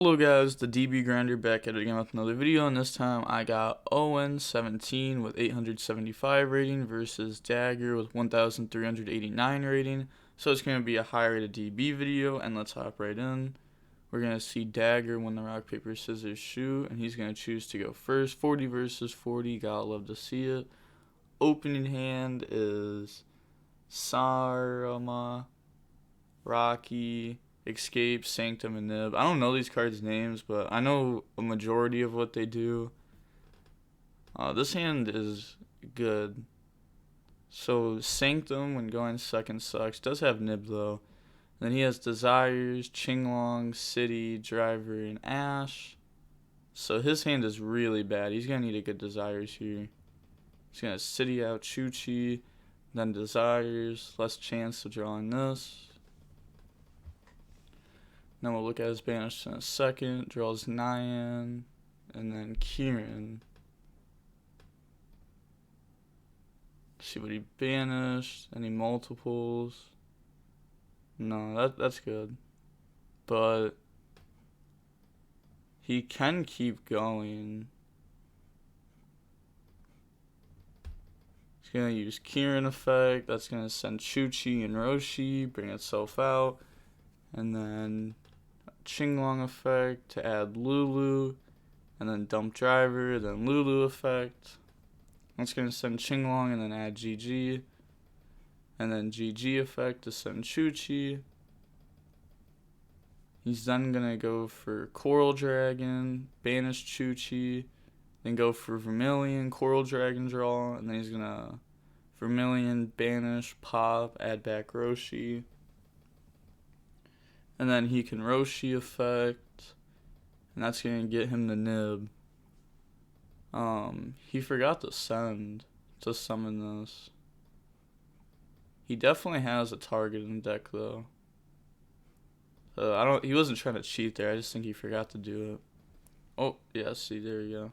Hello guys, the DB Grinder back at it again with another video, and this time I got Owen17 with 875 rating versus Dagger with 1389 rating. So it's going to be a high rated DB video, and let's hop right in. We're going to see Dagger win the rock, paper, scissors, shoot, and he's going to choose to go first. 40 versus 40, gotta love to see it. Opening hand is Sarama, Rocky, Escape, Sanctum, and Nib. I don't know these cards' names, but I know a majority of what they do. This hand is good. So Sanctum, when going second, sucks. Does have Nib though. Then he has Desires, Qinglong, City, Driver, and Ash. So his hand is really bad. He's gonna need a good Desires here. He's gonna City out Chuchi, then Desires. Less chance of drawing this. Now we'll look at his banished in a second. Draws Nyan, and then Kieran. See what he banished. Any multiples? No, that's good. But he can keep going. He's gonna use Kieran effect. That's gonna send Chuchi and Roshi, bring itself out, and then Qinglong effect to add Lulu, and then dump Driver, then Lulu effect. That's going to send Qinglong and then add GG, and then GG effect to send Chuchi. He's then going to go for Coral Dragon, banish Chuchi, then go for Vermilion, Coral Dragon draw, and then he's going to Vermilion, banish, pop, add back Roshi. And then he can Roshi effect, and that's going to get him the Nib. He forgot to send to summon this. He definitely has a target in the deck though. He wasn't trying to cheat there. I just think he forgot to do it. Oh, yeah, see, there you go.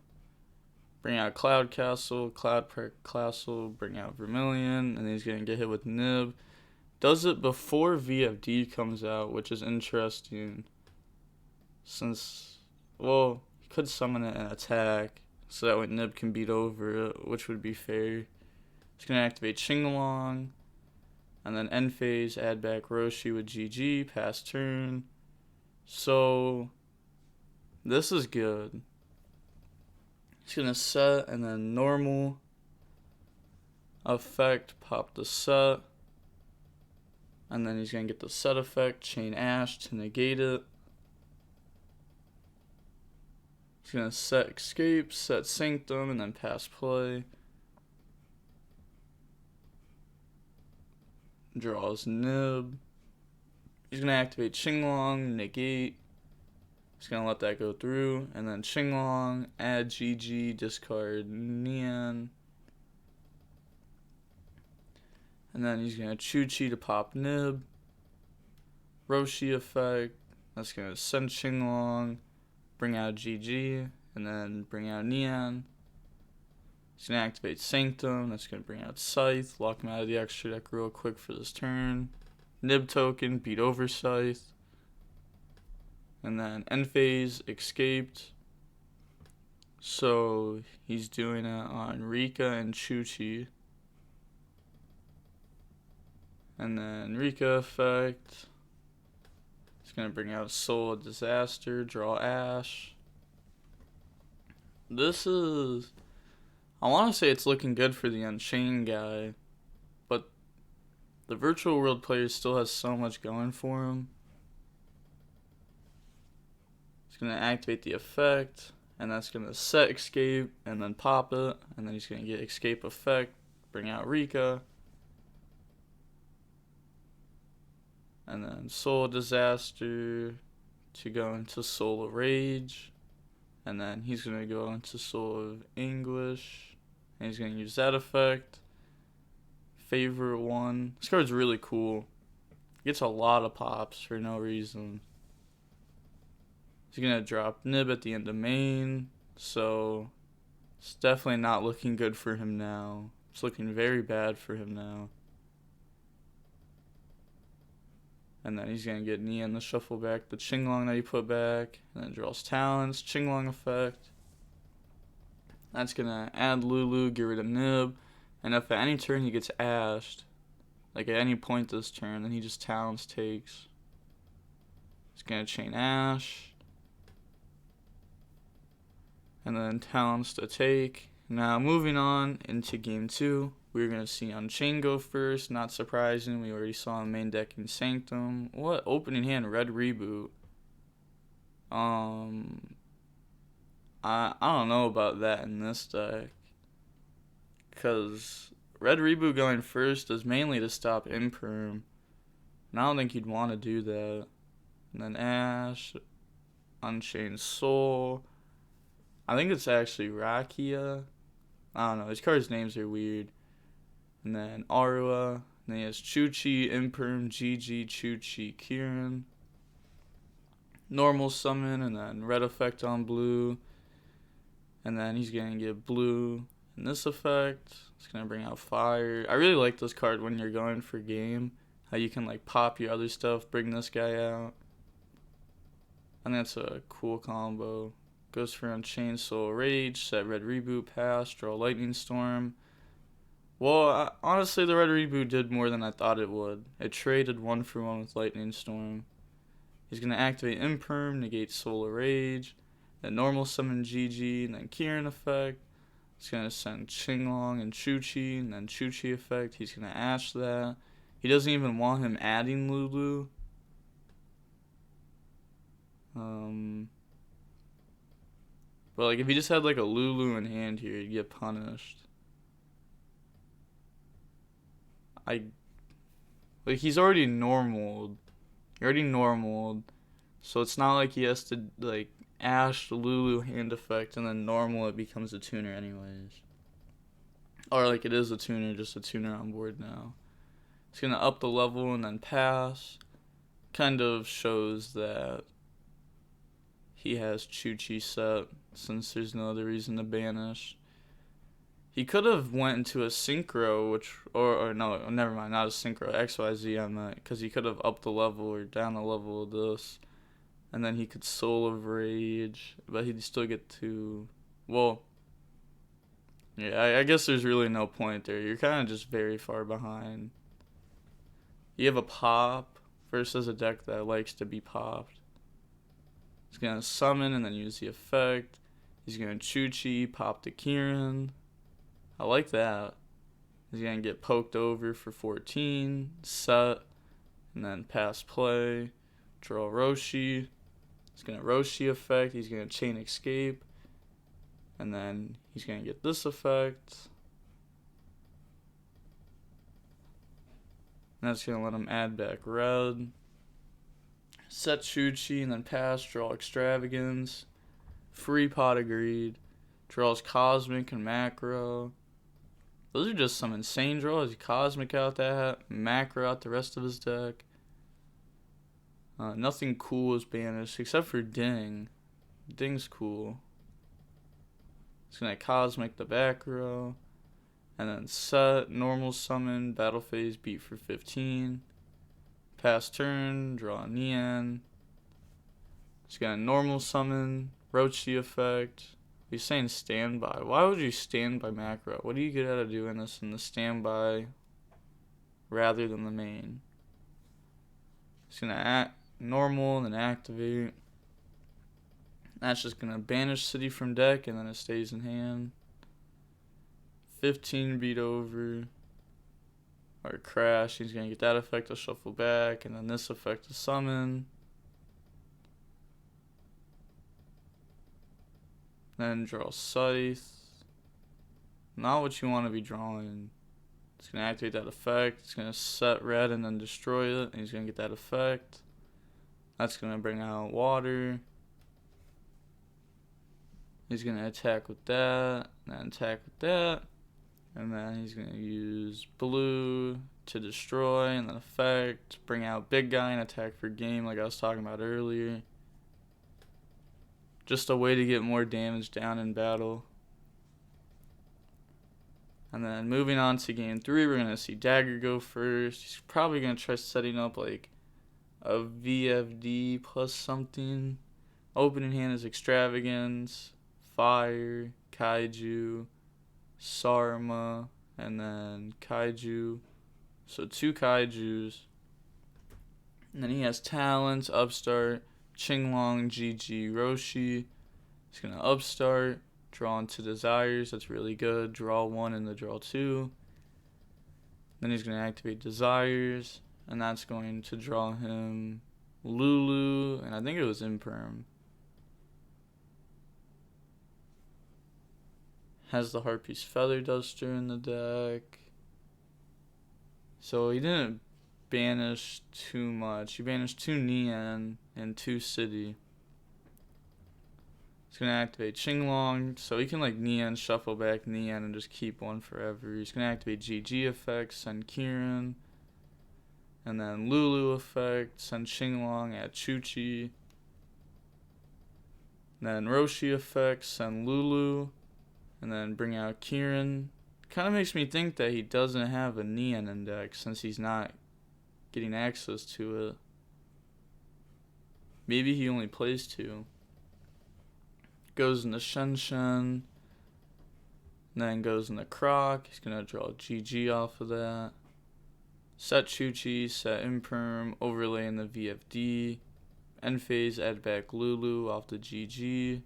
Bring out Cloud Castle, bring out Vermilion, and then he's going to get hit with Nib. Does it before VFD comes out, which is interesting. Since, well, he could summon it and attack, so that way Nib can beat over it, which would be fair. He's going to activate Qinglong, and then end phase, add back Roshi with GG, pass turn. So, this is good. He's going to set, and then normal effect, pop the set. And then he's going to get the set effect, chain Ash to negate it. He's going to set Escape, set Sanctum, and then pass play. Draws Nib. He's going to activate Qinglong, negate. He's going to let that go through. And then Qinglong, add GG, discard Nian. And then he's going to Chuchi to pop Nib. Roshi effect. That's going to send Qinglong. Bring out GG. And then bring out Nian. He's going to activate Sanctum. That's going to bring out Scythe. Lock him out of the extra deck real quick for this turn. Nib token. Beat over Scythe. And then end phase. Escaped. So he's doing it on Rika and Chuchi. And then Rika effect. It's going to bring out Soul of Disaster, draw Ash. This is, I want to say it's looking good for the Unchained guy, but the virtual world player still has so much going for him. It's going to activate the effect, and that's going to set Escape, and then pop it, and then he's going to get Escape effect, bring out Rika. And then Soul of Disaster to go into Soul of Rage. And then he's going to go into Soul of Anguish. And he's going to use that effect. Favorite one. This card's really cool. Gets a lot of pops for no reason. He's going to drop Nib at the end of main. So it's definitely not looking good for him now. It's looking very bad for him now. And then he's going to get Nian the shuffle back the Qinglong that he put back. And then draws talents, Qinglong effect. That's going to add Lulu, get rid of Nib. And if at any turn he gets ashed, like at any point this turn, then he just talents takes. He's going to chain Ash. And then talents to take. Now moving on into game 2. We're going to see Unchained go first. Not surprising. We already saw him main decking Sanctum. What? Opening hand, Red Reboot. I don't know about that in this deck. Because Red Reboot going first is mainly to stop Imperm. And I don't think you'd want to do that. And then Ash. Unchained Soul. I think it's actually Rakia. I don't know. His card's names are weird. And then Arua. And then he has Chuchi, Imperm, GG, Chuchi, Kieran. Normal summon. And then red effect on blue. And then he's going to get blue. And this effect. It's going to bring out fire. I really like this card when you're going for game. How you can like pop your other stuff. Bring this guy out. I think that's a cool combo. Goes for Unchained Soul Rage, set Red Reboot, pass, draw Lightning Storm. Well, honestly, the Red Reboot did more than I thought it would. It traded 1-for-1 with Lightning Storm. He's going to activate Imperm, negate Solar Rage, then normal summon GG, and then Kieran effect. He's going to send Qinglong and Chuchi, and then Chuchi effect. He's going to Ash that. He doesn't even want him adding Lulu. But like if he just had like a Lulu in hand here, he'd get punished. He's already normaled. So it's not like he has to like Ash the Lulu hand effect and then normal it becomes a tuner anyways. Or like it is a tuner, just a tuner on board now. It's gonna up the level and then pass. Kind of shows that he has Chuchi set since there's no other reason to banish. He could have went into a synchro, or no, never mind, not a synchro, XYZ I meant, because he could have upped the level or down the level of this, and then he could Soul of Rage, but he'd still get to, well, yeah, I guess there's really no point there. You're kind of just very far behind. You have a pop versus a deck that likes to be popped. He's going to summon and then use the effect. He's going to Chuchi, pop the Kieran. I like that. He's going to get poked over for 14, set, and then pass play. Draw Roshi. He's going to Roshi effect. He's going to chain escape. And then he's going to get this effect. And that's going to let him add back red. Set Chuchi and then pass, draw Extravagance. Free Pot of Greed. Draws Cosmic and Macro. Those are just some insane draws. Cosmic out that, Macro out the rest of his deck. Nothing cool is banished except for Ding. Ding's cool. It's going to Cosmic the back row. And then set, normal summon, battle phase, beat for 15. Pass turn, draw Nian. It's got a normal summon, Rochi effect. He's saying standby. Why would you stand by macro? What do you get out of doing this in the standby rather than the main? It's going to act normal and then activate. That's just going to banish City from deck and then it stays in hand. 15 beat over. Or crash. He's going to get that effect to shuffle back. And then this effect to summon. Then draw Scythe. Not what you want to be drawing. It's going to activate that effect. It's going to set red and then destroy it. And he's going to get that effect. That's going to bring out water. He's going to attack with that. And then attack with that. And then he's going to use blue to destroy. And then effect. Bring out big guy and attack for game like I was talking about earlier. Just a way to get more damage down in battle. And then moving on to game 3, we're going to see Dagger go first. He's probably going to try setting up like a VFD plus something. Opening hand is Extravagance, Fire, Kaiju, Sarma, and then Kaiju. So 2 Kaijus. And then he has Talents, Upstart, Qinglong, GG, Roshi. He's going to Upstart, draw into Desires. That's really good. Draw 1 and the draw 2. Then he's going to activate Desires. And that's going to draw him Lulu. And I think it was Imperm. Has the Harpy's Feather Duster in the deck. So he didn't banish too much. He banished 2 Nian and 2 City. He's going to activate Qinglong. So he can like Nian, shuffle back Nian, and just keep one forever. He's going to activate GG effect, send Kirin. And then Lulu effect, send Qinglong, add Chuchi. Then Roshi effect, send Lulu. And then bring out Kirin. Kind of makes me think that he doesn't have a Nian index since he's not getting access to it. Maybe he only plays 2. Goes into Shen. Then goes into Croc. He's going to draw GG off of that. Set Chuchi, set Imperm, overlay in the VFD. End phase, add back Lulu off the GG.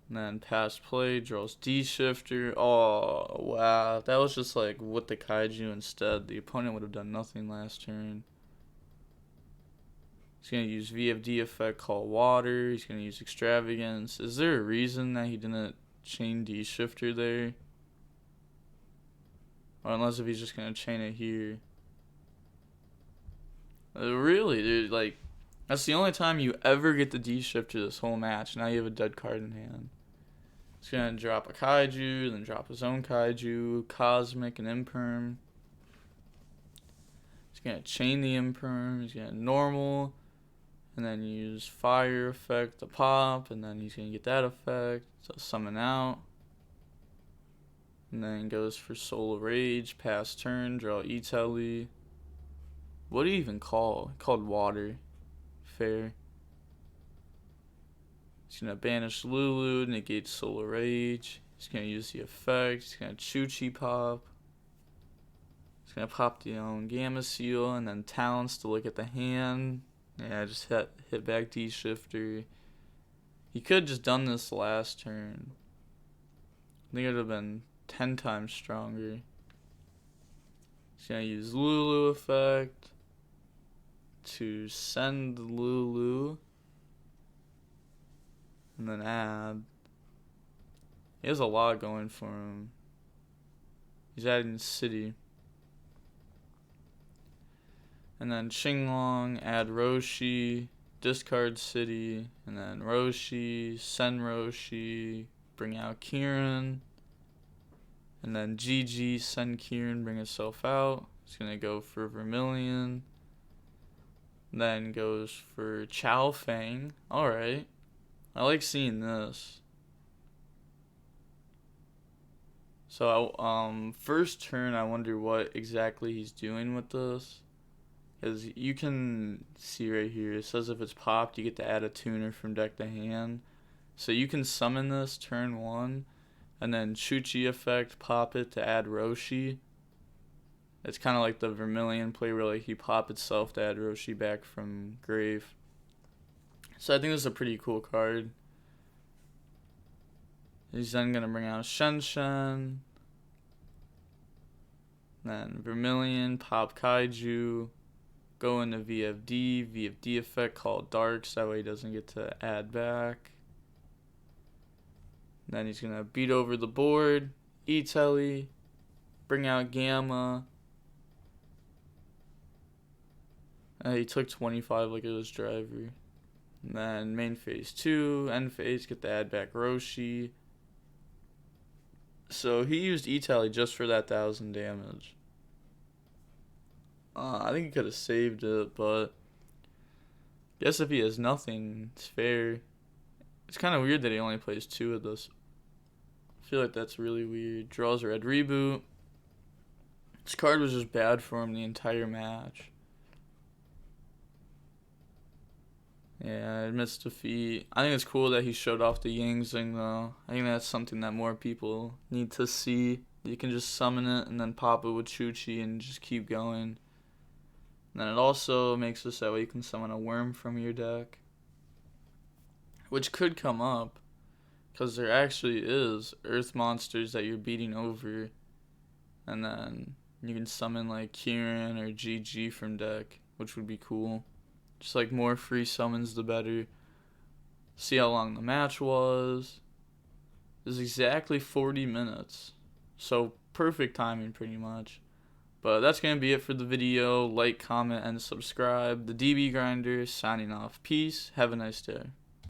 And then pass play, draws D-Shifter. Oh, wow. That was just like with the Kaiju instead. The opponent would have done nothing last turn. He's going to use VFD effect, call Water. He's going to use Extravagance. Is there a reason that he didn't chain D-Shifter there? Or unless if he's just going to chain it here. Really, dude, like, that's the only time you ever get the D-Shifter this whole match. Now you have a dead card in hand. He's going to drop a Kaiju, then drop his own Kaiju, Cosmic, and Imperm. He's going to chain the Imperm. He's going to normal, and then use Fire effect to pop, and then he's going to get that effect, so summon out. And then goes for Soul Rage, pass turn, draw E-Telly. What do you even call? He called Water. Fair. He's going to banish Lulu, negate Solar Rage. He's going to use the effect. He's going to Chuchi pop. He's going to pop the own Gamma Seal, and then Talents to look at the hand. Yeah, just hit back D-Shifter. He could have just done this last turn. I think it would have been 10 times stronger. He's going to use Lulu effect to send Lulu. And then add. He has a lot going for him. He's adding City. And then Qinglong, add Roshi, discard City, and then Roshi, send Roshi, bring out Kirin. And then GG, send Kirin, bring itself out. He's going to go for Vermilion. Then goes for Chow Fang. Alright. I like seeing this. So, first turn, I wonder what exactly he's doing with this. Because you can see right here, it says if it's popped, you get to add a tuner from deck to hand. So you can summon this turn 1, and then Chuchi effect, pop it to add Roshi. It's kind of like the Vermilion play where like, he pop itself to add Roshi back from grave. So I think this is a pretty cool card. He's then going to bring out Shen. Then Vermilion, pop Kaiju, go into VFD effect, call Darks, that way he doesn't get to add back. Then he's going to beat over the board, E-Telly, bring out Gamma. He took 25 like it was driver. And then main phase 2, end phase, get the add back Roshi. So he used E-Tally just for that 1,000 damage. I think he could have saved it, but guess if he has nothing, it's fair. It's kind of weird that he only plays 2 of this. I feel like that's really weird. Draws red reboot. This card was just bad for him the entire match. Yeah, admits defeat. I think it's cool that he showed off the Yang Zing though. I think that's something that more people need to see. You can just summon it and then pop it with Chuchi and just keep going. And then it also makes it so that way you can summon a worm from your deck, which could come up because there actually is earth monsters that you're beating over, and then you can summon like Kieran or GG from deck, which would be cool. Just like more free summons, the better. See how long the match was. It was exactly 40 minutes. So perfect timing pretty much. But that's going to be it for the video. Like, comment, and subscribe. The DB Grinder signing off. Peace. Have a nice day.